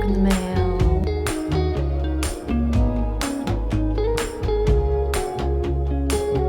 Open the mail.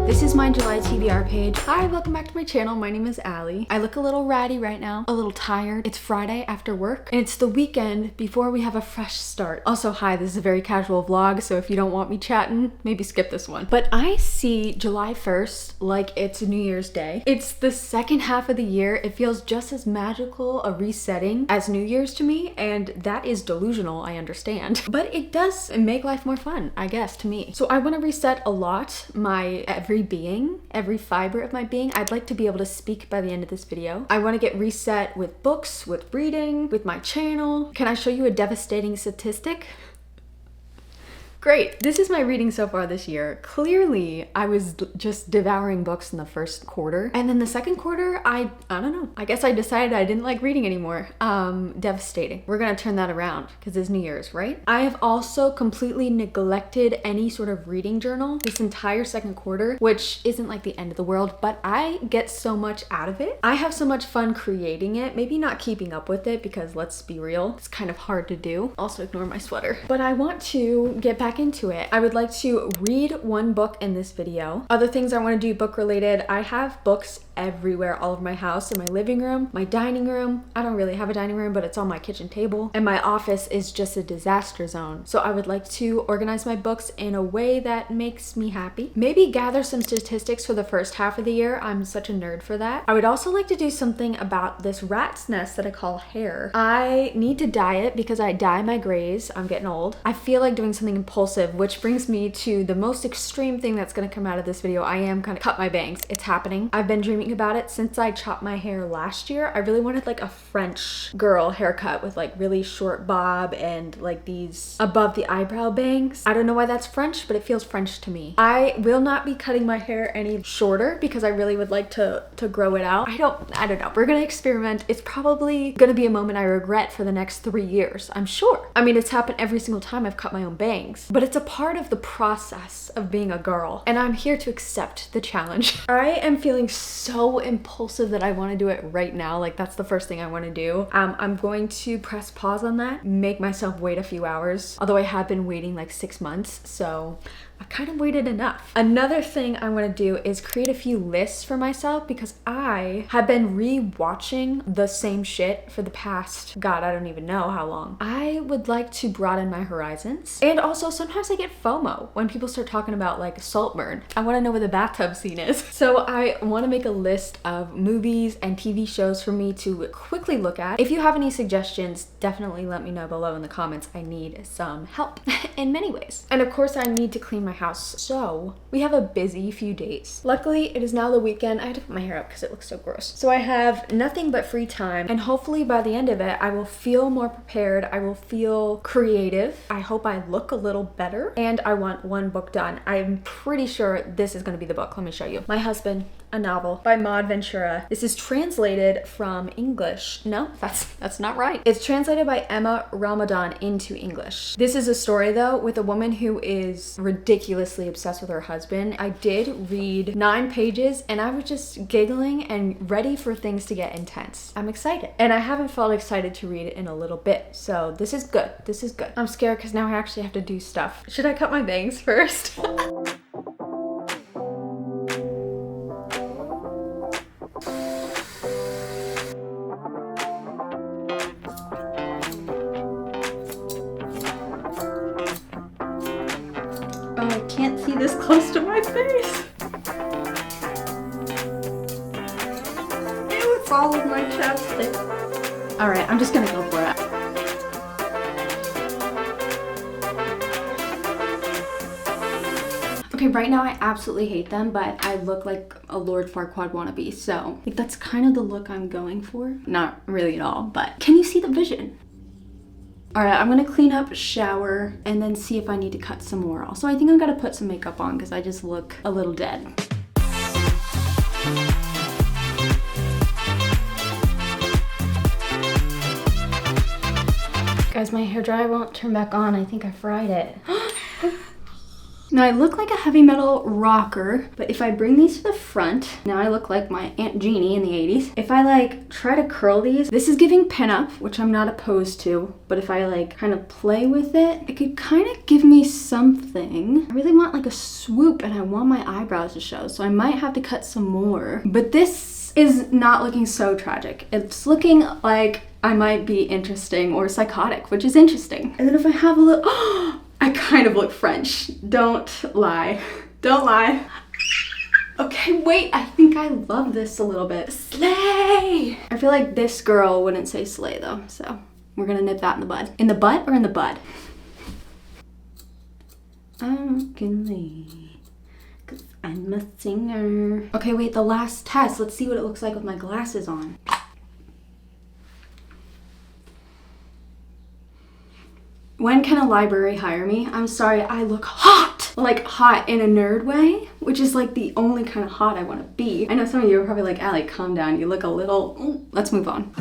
This is my July TBR page. Hi, welcome back to my channel. My name is Allie. I look a little ratty right now, a little tired. It's Friday after work and it's the weekend before we have a fresh start. Also, hi, this is a very casual vlog, so if you don't want me chatting, maybe skip this one. But I see July 1st like it's New Year's Day. It's the second half of the year. It feels just as magical a resetting as New Year's to me, and that is delusional, I understand. But it does make life more fun, I guess, to me. So I want to reset a lot, my every being, every fiber of my being. I'd like to be able to speak by the end of this video. I want to get reset with books, with reading, with my channel. Can I show you a devastating statistic? Great. This is my reading so far this year. Clearly, I was just devouring books in the first quarter. And then the second quarter, I don't know. I guess I decided I didn't like reading anymore. Devastating. We're gonna turn that around because it's New Year's, right? I have also completely neglected any sort of reading journal this entire second quarter, which isn't like the end of the world, but I get so much out of it. I have so much fun creating it. Maybe not keeping up with it because let's be real, it's kind of hard to do. Also ignore my sweater. But I want to get back into it. I would like to read one book in this video. Other things I want to do book related, I have books everywhere all over my house, in my living room, my dining room. I don't really have a dining room, but it's on my kitchen table. And my office is just a disaster zone. So I would like to organize my books in a way that makes me happy. Maybe gather some statistics for the first half of the year. I'm such a nerd for that. I would also like to do something about this rat's nest that I call hair. I need to dye it because I dye my grays. I'm getting old. I feel like doing something impulsive, which brings me to the most extreme thing that's gonna come out of this video. I am gonna cut my bangs. It's happening. I've been dreaming about it since I chopped my hair last year. I really wanted like a French girl haircut with like really short bob and like these above the eyebrow bangs. I don't know why that's French, but it feels French to me. I will not be cutting my hair any shorter because I really would like to grow it out. I don't know. We're gonna experiment. It's probably gonna be a moment I regret for the next 3 years, I'm sure. I mean, it's happened every single time I've cut my own bangs, but it's a part of the process of being a girl, and I'm here to accept the challenge. I am feeling so impulsive that I want to do it right now. Like, that's the first thing I want to do. I'm going to press pause on that, make myself wait a few hours, although I have been waiting like 6 months, so I kind of waited enough. Another thing I want to do is create a few lists for myself because I have been re-watching the same shit for the past, God, I don't even know how long. I would like to broaden my horizons. And also sometimes I get FOMO when people start talking about like Saltburn. I want to know where the bathtub scene is. So I want to make a list of movies and TV shows for me to quickly look at. If you have any suggestions, definitely let me know below in the comments. I need some help in many ways. And of course I need to clean my house, so we have a busy few days. Luckily, it is now the weekend. I had to put my hair up because it looks so gross. So I have nothing but free time, and hopefully by the end of it, I will feel more prepared. I will feel creative. I hope I look a little better, and I want one book done. I'm pretty sure this is going to be the book. Let me show you. My Husband, a novel by Maud Ventura. This is translated from English. No, that's not right. It's translated by Emma Ramadan into English. This is a story though with a woman who is ridiculously obsessed with her husband. I did read 9 pages and I was just giggling and ready for things to get intense. I'm excited. And I haven't felt excited to read it in a little bit. So this is good. This is good. I'm scared because now I actually have to do stuff. Should I cut my bangs first? Can't see this close to my face. Ew, it's all of my chapstick. All right, I'm just gonna go for it. Okay, right now I absolutely hate them, but I look like a Lord Farquaad wannabe, so like that's kind of the look I'm going for. Not really at all, but can you see the vision? All right, I'm gonna clean up, shower, and then see if I need to cut some more. Also, I think I'm gonna put some makeup on because I just look a little dead. Guys, my hairdryer won't turn back on. I think I fried it. Now I look like a heavy metal rocker, but if I bring these to the front, now I look like my Aunt Jeannie in the 80s. If I like try to curl these, this is giving pinup, which I'm not opposed to, but if I like kind of play with it, it could kind of give me something. I really want like a swoop and I want my eyebrows to show, so I might have to cut some more. But this is not looking so tragic. It's looking like I might be interesting or psychotic, which is interesting. And then if I have a little, I kind of look French. Don't lie. Don't lie. Okay, wait, I think I love this a little bit. Slay! I feel like this girl wouldn't say slay though, so we're gonna nip that in the bud. In the butt or in the bud? I can leave, 'cause I'm a singer. Okay, wait, the last test. Let's see what it looks like with my glasses on. When can a library hire me? I'm sorry, I look hot! Like hot in a nerd way, which is like the only kind of hot I want to be. I know some of you are probably like, Allie, calm down. You look a little, let's move on.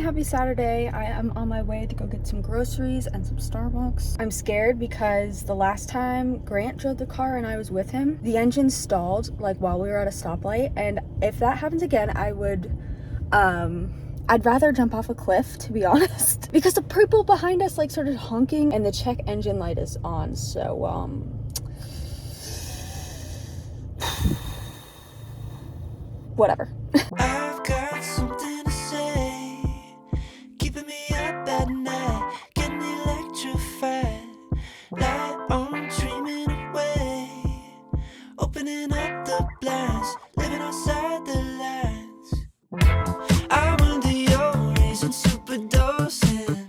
Happy Saturday. I am on my way to go get some groceries and some Starbucks. I'm scared because the last time Grant drove the car and I was with him, the engine stalled like while we were at a stoplight, and if that happens again, I would I'd rather jump off a cliff, to be honest, because the people behind us like started honking and the check engine light is on, so whatever. I've got something to say, keeping me up at night, getting electrified, light on, dreaming away, opening up the blinds, living outside the lines. I wonder your reason superdosing,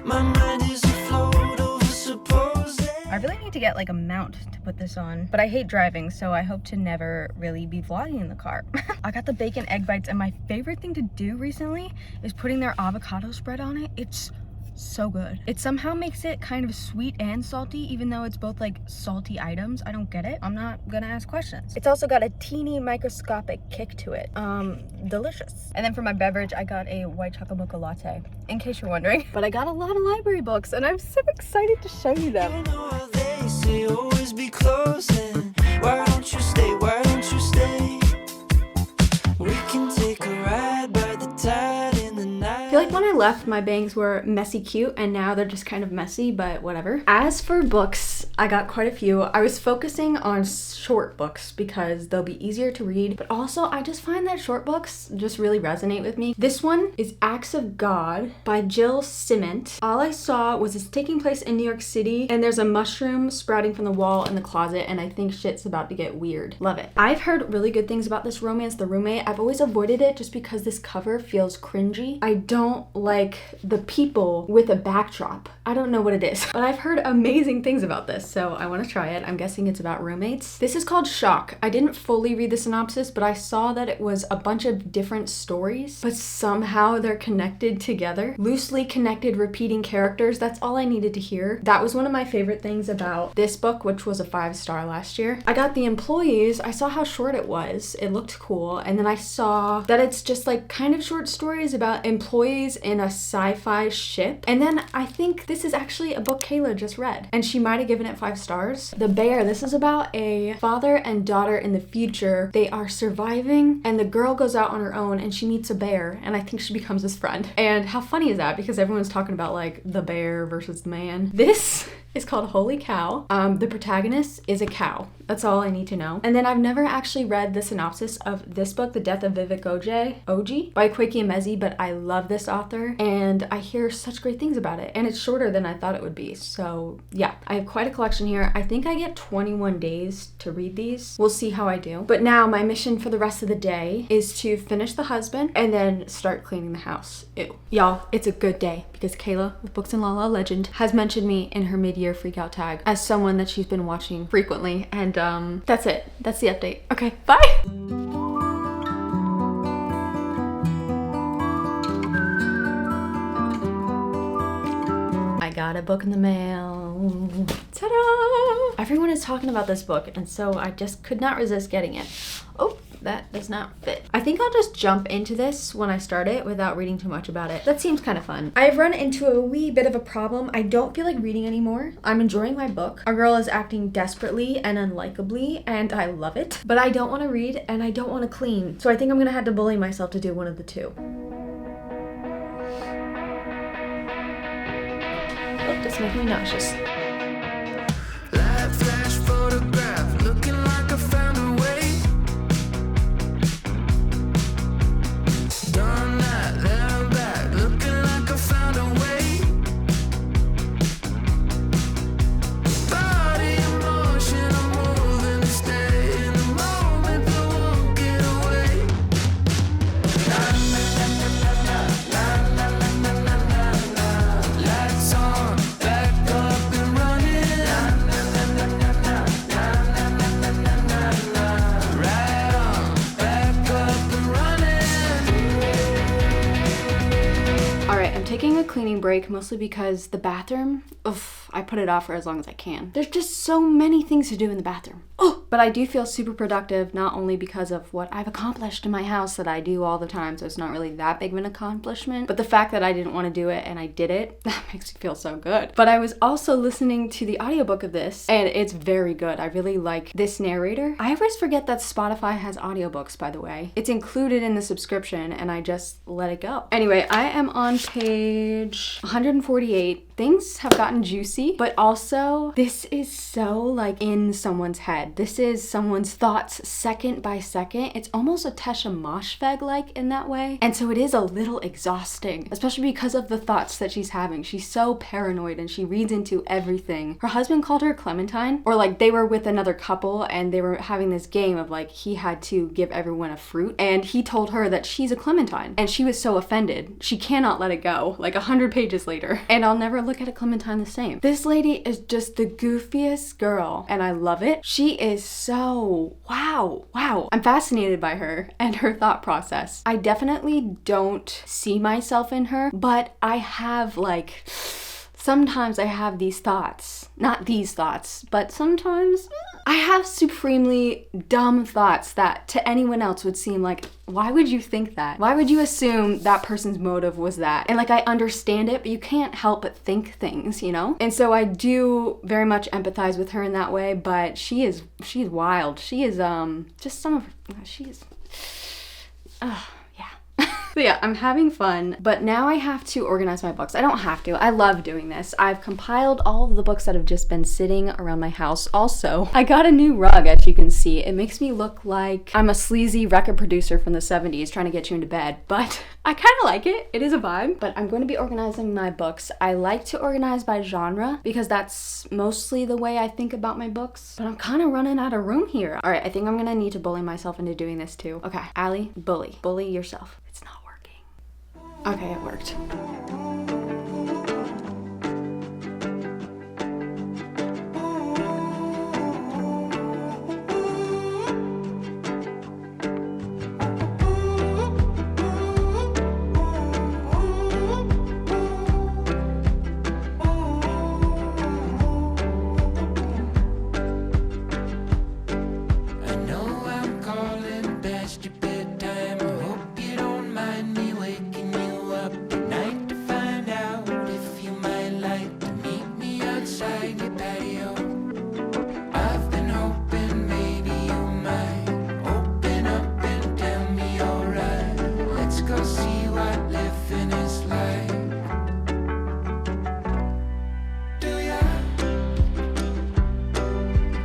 my mind is afloat over supposing. I really need to get like a mount to put this on, but I hate driving, so I hope to never really be vlogging in the car. I got the bacon egg bites, and my favorite thing to do recently is putting their avocado spread on it. It's so good. It somehow makes it kind of sweet and salty, even though it's both like salty items. I don't get it. I'm not gonna ask questions. It's also got a teeny microscopic kick to it. Delicious. And then for my beverage, I got a white chocolate mocha latte, in case you're wondering. But I got a lot of library books, and I'm so excited to show you them. They say always be closing. Why don't you stay? Why don't you stay? We can take a ride by the tide in the night. I feel like when I left, my bangs were messy cute, and now they're just kind of messy, but whatever. As for books, I got quite a few. I was focusing on short books because they'll be easier to read, but also I just find that short books just really resonate with me. This one is Acts of God by Jill Ciment. All I saw was it's taking place in New York City, and there's a mushroom sprouting from the wall in the closet, and I think shit's about to get weird. Love it. I've heard really good things about this romance, The Roommate. I've always avoided it just because this cover feels cringy. I don't like the people with a backdrop. I don't know what it is, but I've heard amazing things about this, so I want to try it. I'm guessing it's about roommates. This is called Shock. I didn't fully read the synopsis, but I saw that it was a bunch of different stories, but somehow they're connected together. Loosely connected, repeating characters. That's all I needed to hear. That was one of my favorite things about this book, which was a 5-star last year. I got The Employees. I saw how short it was. It looked cool. And then I saw that it's just like kind of short stories about employees in a sci-fi ship. And then I think this is actually a book Kayla just read, and she might have given it 5 stars. The Bear. This is about a father and daughter in the future. They are surviving, and the girl goes out on her own and she meets a bear, and I think she becomes his friend. And how funny is that? Because everyone's talking about like the bear versus the man. This is called Holy Cow. The protagonist is a cow. That's all I need to know. And then I've never actually read the synopsis of this book, The Death of Vivek Oji by Kweki Emezi, but I love this author and I hear such great things about it. And it's shorter than I thought it would be. So yeah, I have quite a collection here. I think I get 21 days to read these. We'll see how I do. But now my mission for the rest of the day is to finish The Husband and then start cleaning the house. Ew. Y'all, it's a good day because Kayla with Books and La La Legend has mentioned me in her mid-year freakout tag as someone that she's been watching frequently, and that's it. That's the update. Okay, bye! I got a book in the mail. Ta-da! Everyone is talking about this book, and so I just could not resist getting it. Oh, that does not fit. I think I'll just jump into this when I start it without reading too much about it. That seems kind of fun. I've run into a wee bit of a problem. I don't feel like reading anymore. I'm enjoying my book. Our girl is acting desperately and unlikably, and I love it. But I don't want to read, and I don't want to clean. So I think I'm gonna have to bully myself to do one of the two. Oh, that's making me nauseous. Live flash photograph, looking like I found a way. Done that, then I'm back, looking like I found a way. Body in motion, I'm moving to stay in the moment, but won't get away. Na na na na na na na na na na na. Lights on, back up and running. Na na na na na na na na na na na. Right on, back up and running. Alright, I'm taking a cleaning break mostly because the bathroom, I put it off for as long as I can. There's just so many things to do in the bathroom. But I do feel super productive, not only because of what I've accomplished in my house that I do all the time, so it's not really that big of an accomplishment, but the fact that I didn't want to do it and I did it, that makes me feel so good. But I was also listening to the audiobook of this, and it's very good. I really like this narrator. I always forget that Spotify has audiobooks, by the way. It's included in the subscription, and I just let it go. Anyway, I am on page 148. Things have gotten juicy, but also this is so like in someone's head. This is someone's thoughts second by second. It's almost a Tesha Moshfegh like in that way. And so it is a little exhausting, especially because of the thoughts that she's having. She's so paranoid and she reads into everything. Her husband called her Clementine, or like they were with another couple and they were having this game of like he had to give everyone a fruit and he told her that she's a Clementine and she was so offended. She cannot let it go, like 100 pages later. And I'll never look at a Clementine the same. This lady is just the goofiest girl and I love it. She is so wow. I'm fascinated by her and her thought process. I definitely don't see myself in her, but I have like, sometimes I have these thoughts. Not these thoughts, but sometimes I have supremely dumb thoughts that to anyone else would seem like, why would you think that? Why would you assume that person's motive was that? And like I understand it, but you can't help but think things, you know? And so I do very much empathize with her in that way, but she's wild. She is just some of her, So yeah, I'm having fun, but now I have to organize my books. I don't have to. I love doing this. I've compiled all of the books that have just been sitting around my house. Also, I got a new rug, as you can see. It makes me look like I'm a sleazy record producer from the 70s trying to get you into bed, but I kind of like it. It is a vibe, but I'm going to be organizing my books. I like to organize by genre because that's mostly the way I think about my books, but I'm kind of running out of room here. All right, I think I'm gonna need to bully myself into doing this too. Okay, Allie, bully. Bully yourself. It's not working. Okay, it worked. I know I'm calling past your bedtime. I hope you don't mind me waking you up at night to find out if you might like to meet me outside your patio. I've been hoping maybe you might open up and tell me alright. Let's go see what living is like. Do ya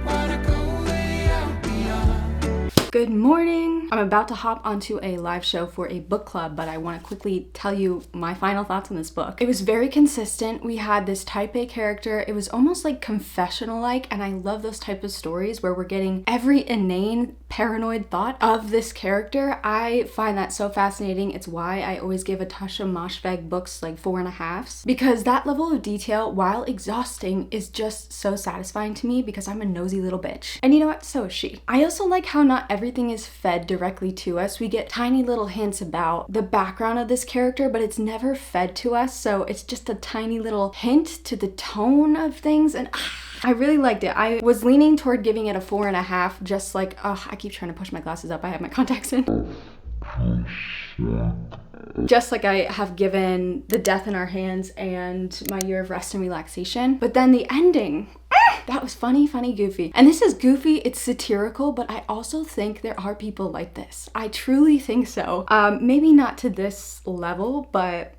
wanna go way out beyond? Good morning. I'm about to hop onto a live show for a book club, but I want to quickly tell you my final thoughts on this book. It was very consistent. We had this type A character. It was almost like confessional-like, and I love those type of stories where we're getting every inane paranoid thought of this character. I find that so fascinating. It's why I always give Atasha Moshfegh books like 4.5s, because that level of detail, while exhausting, is just so satisfying to me because I'm a nosy little bitch. And you know what? So is she. I also like how not everything is fed directly to us. We get tiny little hints about the background of this character, but it's never fed to us. So it's just a tiny little hint to the tone of things. And I really liked it. I was leaning toward giving it a 4.5, just like, I keep trying to push my glasses up. I have my contacts in. Just like I have given The Death in Our Hands and My Year of Rest and Relaxation. But then the ending, that was funny, goofy. And this is goofy, it's satirical, but I also think there are people like this. I truly think so. Maybe not to this level, but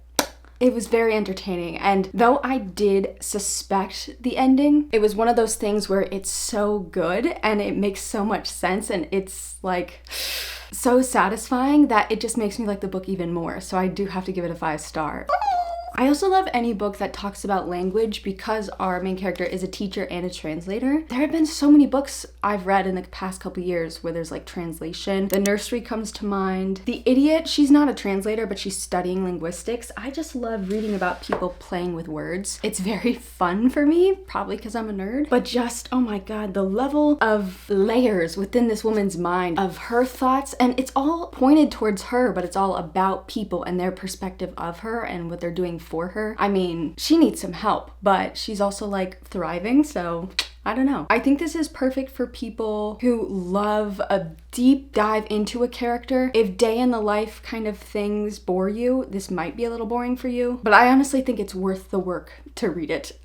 it was very entertaining. And though I did suspect the ending, it was one of those things where it's so good and it makes so much sense and it's like so satisfying that it just makes me like the book even more. So I do have to give it a 5-star. I also love any book that talks about language because our main character is a teacher and a translator. There have been so many books I've read in the past couple years where there's like translation. The Nursery comes to mind. The Idiot, she's not a translator, but she's studying linguistics. I just love reading about people playing with words. It's very fun for me, probably because I'm a nerd, but just, oh my God, the level of layers within this woman's mind of her thoughts, and it's all pointed towards her, but it's all about people and their perspective of her and what they're doing for her. I mean, she needs some help, but she's also like thriving, so I don't know. I think this is perfect for people who love a deep dive into a character. If day in the life kind of things bore you, this might be a little boring for you, but I honestly think it's worth the work to read it.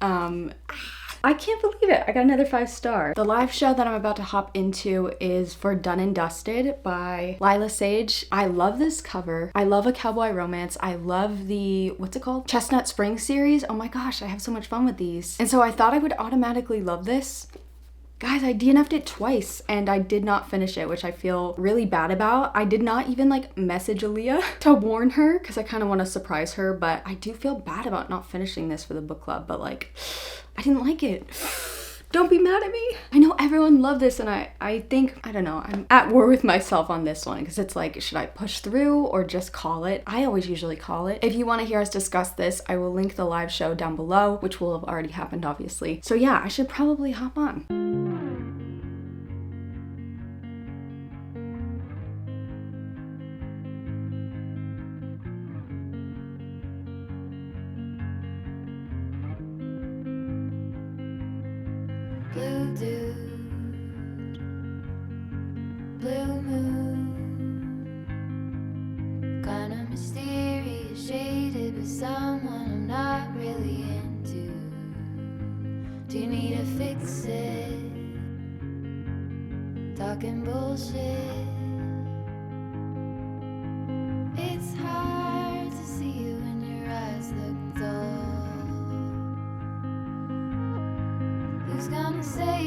I can't believe it. I got another 5-star. The live show that I'm about to hop into is for Done and Dusted by Lila Sage. I love this cover. I love a cowboy romance. I love the, what's it called? Chestnut Spring series. Oh my gosh, I have so much fun with these. And so I thought I would automatically love this. Guys, I DNF'd it twice and I did not finish it, which I feel really bad about. I did not even like message Aaliyah to warn her because I kind of want to surprise her, but I do feel bad about not finishing this for the book club, but like, I didn't like it. Don't be mad at me. I know everyone loved this and I think, I don't know, I'm at war with myself on this one because it's like, should I push through or just call it? I always usually call it. If you want to hear us discuss this, I will link the live show down below, which will have already happened obviously. So yeah, I should probably hop on. Blue dude, blue moon, kinda mysterious, shaded with someone I'm not really into. Do you need to fix it? Talking bullshit. It's hard to see you when your eyes look dull.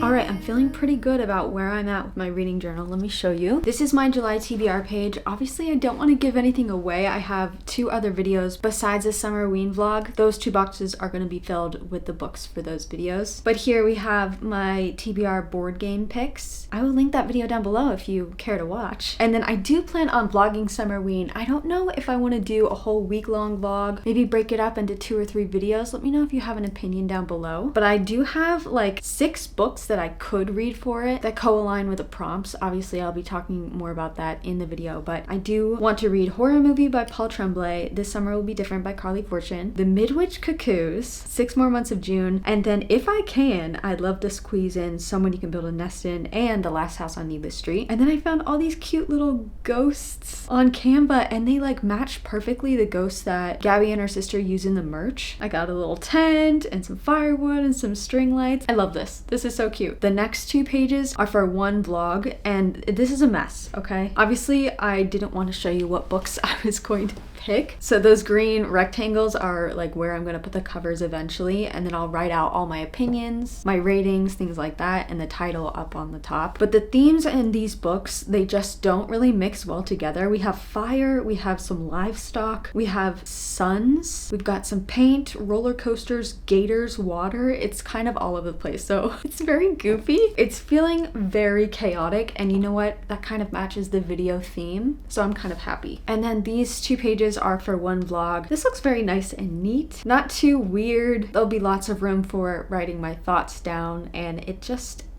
All right, I'm feeling pretty good about where I'm at with my reading journal. Let me show you. This is my July TBR page. Obviously, I don't want to give anything away. I have 2 other videos besides the Summerween vlog. Those 2 boxes are going to be filled with the books for those videos. But here we have my TBR board game picks. I will link that video down below if you care to watch. And then I do plan on vlogging Summerween. I don't know if I want to do a whole week-long vlog, maybe break it up into 2 or 3 videos. Let me know if you have an opinion down below. But I do have like 6 books that I could read for it that co-align with the prompts. Obviously, I'll be talking more about that in the video, but I do want to read Horror Movie by Paul Tremblay, This Summer Will Be Different by Carly Fortune, The Midwich Cuckoos, 6 More Months of June, and then if I can, I'd love to squeeze in Someone You Can Build a Nest In and The Last House on Needless Street. And then I found all these cute little ghosts on Canva and they like match perfectly the ghosts that Gabby and her sister use in the merch. I got a little tent and some firewood and some string lights. I love this. This is so cute. The next 2 pages are for one vlog and this is a mess, okay? Obviously, I didn't want to show you what books I was going to pick. So those green rectangles are like where I'm gonna put the covers eventually, and then I'll write out all my opinions, my ratings, things like that, and the title up on the top. But the themes in these books, they just don't really mix well together. We have fire, we have some livestock, we have suns, we've got some paint, roller coasters, gators, water. It's kind of all over the place. So it's very goofy. It's feeling very chaotic, and you know what? That kind of matches the video theme. So I'm kind of happy. And then these 2 pages are for one vlog. This looks very nice and neat. Not too weird. There'll be lots of room for writing my thoughts down, and it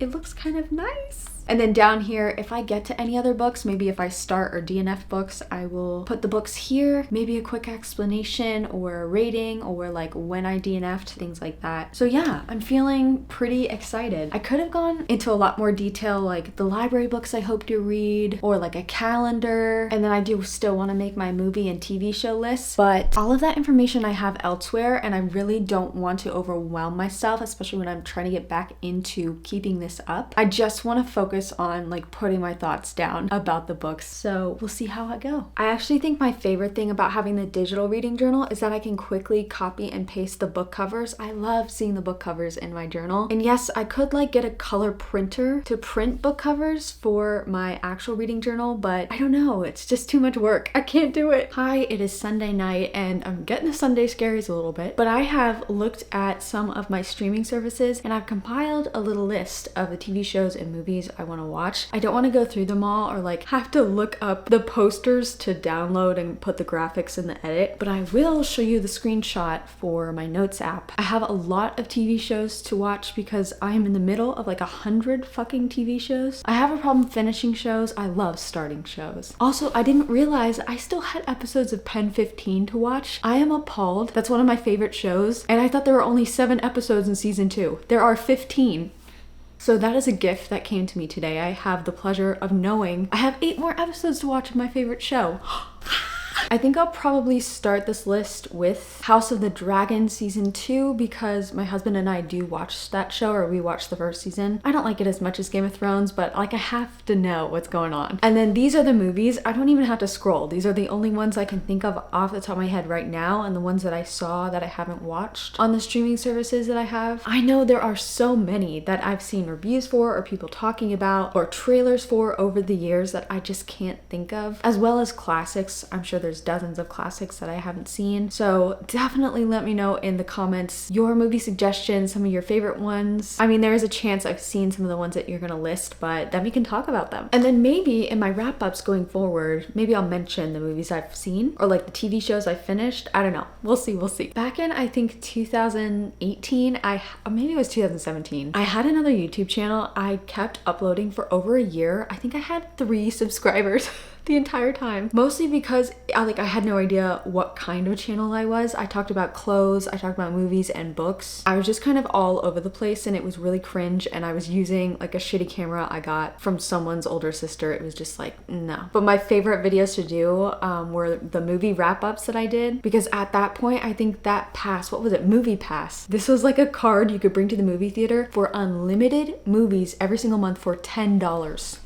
looks kind of nice. And then down here, if I get to any other books, maybe if I start or DNF books, I will put the books here, maybe a quick explanation or a rating or like when I DNF'd, things like that. So yeah, I'm feeling pretty excited. I could have gone into a lot more detail, like the library books I hope to read, or like a calendar, and then I do still want to make my movie and TV show lists, but all of that information I have elsewhere, and I really don't want to overwhelm myself, especially when I'm trying to get back into keeping this up. I just want to focus on like putting my thoughts down about the books. So we'll see how I go. I actually think my favorite thing about having the digital reading journal is that I can quickly copy and paste the book covers. I love seeing the book covers in my journal. And yes, I could like get a color printer to print book covers for my actual reading journal, but I don't know, it's just too much work. I can't do it. Hi, it is Sunday night and I'm getting the Sunday scaries a little bit, but I have looked at some of my streaming services and I've compiled a little list of the TV shows and movies I want to watch. I don't want to go through them all or like have to look up the posters to download and put the graphics in the edit, but I will show you the screenshot for my notes app. I have a lot of TV shows to watch because I am in the middle of like 100 fucking TV shows. I have a problem finishing shows. I love starting shows. Also, I didn't realize I still had episodes of Pen 15 to watch. I am appalled. That's one of my favorite shows, and I thought there were only 7 episodes in season 2. There are 15. So that is a gift that came to me today. I have the pleasure of knowing I have 8 more episodes to watch of my favorite show. I think I'll probably start this list with House of the Dragon season 2 because my husband and I do watch that show, or we watched the first season. I don't like it as much as Game of Thrones, but like I have to know what's going on. And then these are the movies. I don't even have to scroll. These are the only ones I can think of off the top of my head right now, and the ones that I saw that I haven't watched on the streaming services that I have. I know there are so many that I've seen reviews for or people talking about or trailers for over the years that I just can't think of, as well as classics. I'm sure there's dozens of classics that I haven't seen. So definitely let me know in the comments your movie suggestions, some of your favorite ones. I mean, there is a chance I've seen some of the ones that you're gonna list, but then we can talk about them. And then maybe in my wrap-ups going forward, maybe I'll mention the movies I've seen or like the TV shows I finished. I don't know. We'll see. Back in, I think 2018, or maybe it was 2017, I had another YouTube channel. I kept uploading for over a year. I think I had 3 subscribers. The entire time. Mostly because I had no idea what kind of channel I was. I talked about clothes, I talked about movies and books. I was just kind of all over the place and it was really cringe, and I was using like a shitty camera I got from someone's older sister. It was just like, no. But my favorite videos to do were the movie wrap-ups that I did, because at that point, I think that pass, what was it? Movie Pass. This was like a card you could bring to the movie theater for unlimited movies every single month for $10.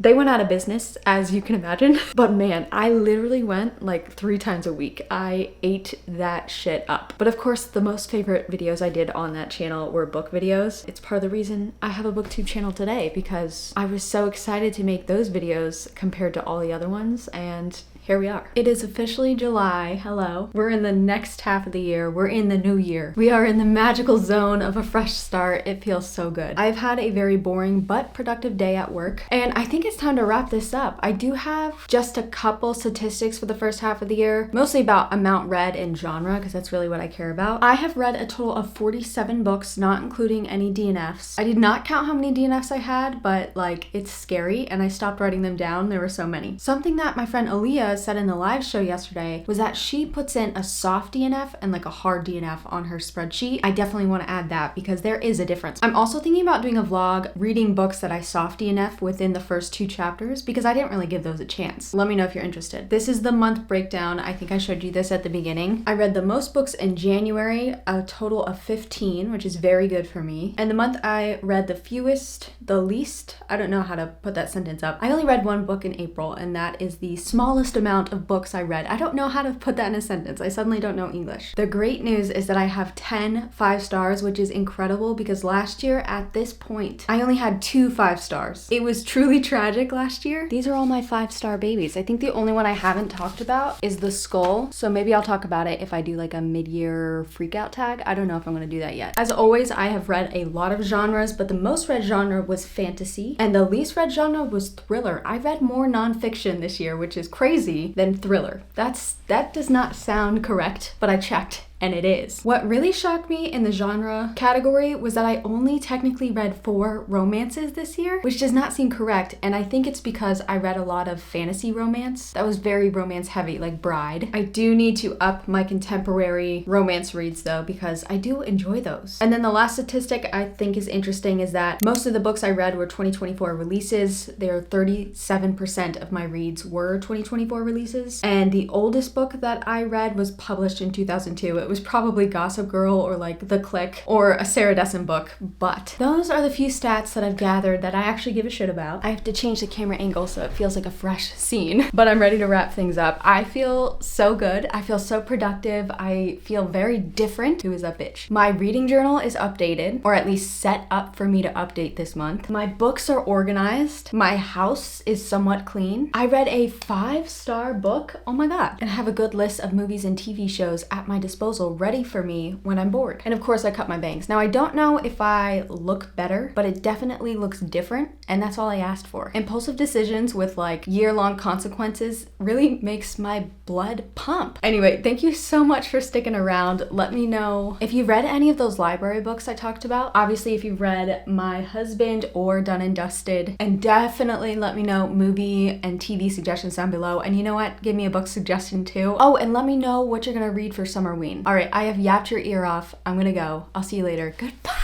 They went out of business, as you can imagine. But man, I literally went like 3 times a week. I ate that shit up. But of course, the most favorite videos I did on that channel were book videos. It's part of the reason I have a booktube channel today, because I was so excited to make those videos compared to all the other ones, and here we are. It is officially July. Hello. We're in the next half of the year. We're in the new year. We are in the magical zone of a fresh start. It feels so good. I've had a very boring but productive day at work, and I think it's time to wrap this up. I do have just a couple statistics for the first half of the year, mostly about amount read and genre, because that's really what I care about. I have read a total of 47 books, not including any DNFs. I did not count how many DNFs I had, but like, it's scary, and I stopped writing them down. There were so many. Something that my friend Aaliyah said in the live show yesterday was that she puts in a soft DNF and like a hard DNF on her spreadsheet. I definitely want to add that because there is a difference. I'm also thinking about doing a vlog reading books that I soft DNF within the first 2 chapters because I didn't really give those a chance. Let me know if you're interested. This is the month breakdown. I think I showed you this at the beginning. I read the most books in January, a total of 15, which is very good for me. And the month I read the fewest, the least, I don't know how to put that sentence up. I only read 1 book in April, and that is the smallest amount of books I read. I don't know how to put that in a sentence. I suddenly don't know English. The great news is that I have 10 5 stars, which is incredible because last year at this point, I only had 2 5 stars. It was truly tragic last year. These are all my 5-star babies. I think the only one I haven't talked about is The Skull. So maybe I'll talk about it if I do like a mid-year freakout tag. I don't know if I'm gonna do that yet. As always, I have read a lot of genres, but the most read genre was fantasy and the least read genre was thriller. I read more nonfiction this year, which is crazy, than thriller. That does not sound correct, but I checked. And it is. What really shocked me in the genre category was that I only technically read 4 romances this year, which does not seem correct. And I think it's because I read a lot of fantasy romance that was very romance heavy, like Bride. I do need to up my contemporary romance reads though, because I do enjoy those. And then the last statistic I think is interesting is that most of the books I read were 2024 releases. There 37% of my reads were 2024 releases. And the oldest book that I read was published in 2002. It was probably Gossip Girl or like The Click or a Sarah Dessen book, but those are the few stats that I've gathered that I actually give a shit about. I have to change the camera angle so it feels like a fresh scene, but I'm ready to wrap things up. I feel so good. I feel so productive. I feel very different. Who is that bitch? My reading journal is updated, or at least set up for me to update this month. My books are organized. My house is somewhat clean. I read a 5-star book. Oh my God. And I have a good list of movies and TV shows at my disposal ready for me when I'm bored. And of course I cut my bangs. Now I don't know if I look better, but it definitely looks different, and that's all I asked for. Impulsive decisions with like year-long consequences really makes my blood pump. Anyway, thank you so much for sticking around. Let me know if you've read any of those library books I talked about. Obviously if you've read My Husband or Done and Dusted, and definitely let me know movie and TV suggestions down below. And you know what? Give me a book suggestion too. Oh, and let me know what you're gonna read for Summerween. All right, I have yapped your ear off. I'm gonna go. I'll see you later. Goodbye.